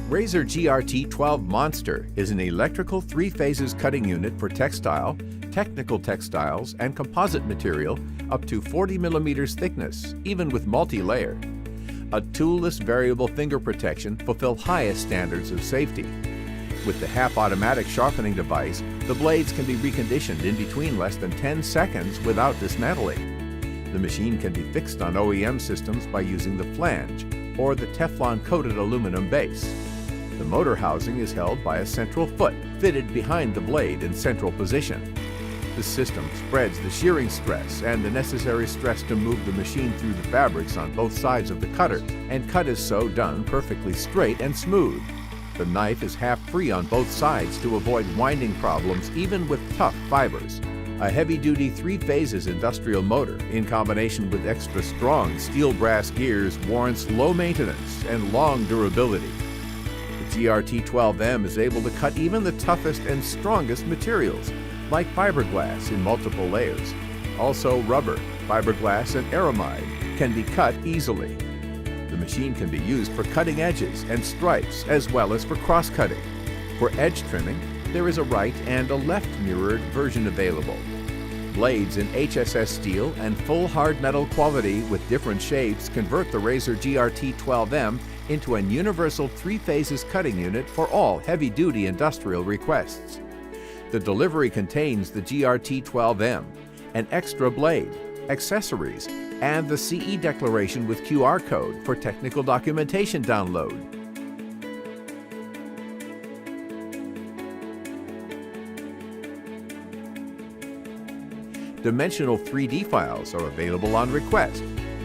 Razor GRT12 Monster is an electrical 3-phases cutting unit for textile, technical textiles, and composite material up to 40 millimeters thickness, even with multi-layer. A toolless variable finger protection fulfills highest standards of safety. With the half-automatic sharpening device, the blades can be reconditioned in between less than 10 seconds without dismantling. The machine can be fixed on OEM systems by using the flange or the Teflon-coated aluminum base. The motor housing is held by a central foot fitted behind the blade in central position. The system spreads the shearing stress and the necessary stress to move the machine through the fabrics on both sides of the cutter, and cut is so done perfectly straight and smooth. The knife is half-free on both sides to avoid winding problems even with tough fibers. A heavy-duty 3-phases industrial motor in combination with extra strong steel brass gears warrants low maintenance and long durability. The GRT12M is able to cut even the toughest and strongest materials, like fiberglass in multiple layers. Also rubber, fiberglass, and aramide can be cut easily. The machine can be used for cutting edges and stripes as well as for cross-cutting. For edge trimming, there is a right and a left mirrored version available. Blades in HSS steel and full hard metal quality with different shapes convert the Razor GRT12M into an universal 3-phases cutting unit for all heavy-duty industrial requests. The delivery contains the GRT12M, an extra blade, accessories, and the CE declaration with QR code for technical documentation download. Dimensional 3D files are available on request.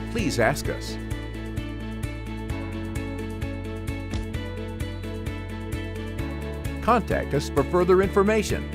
Please ask us. Contact us for further information.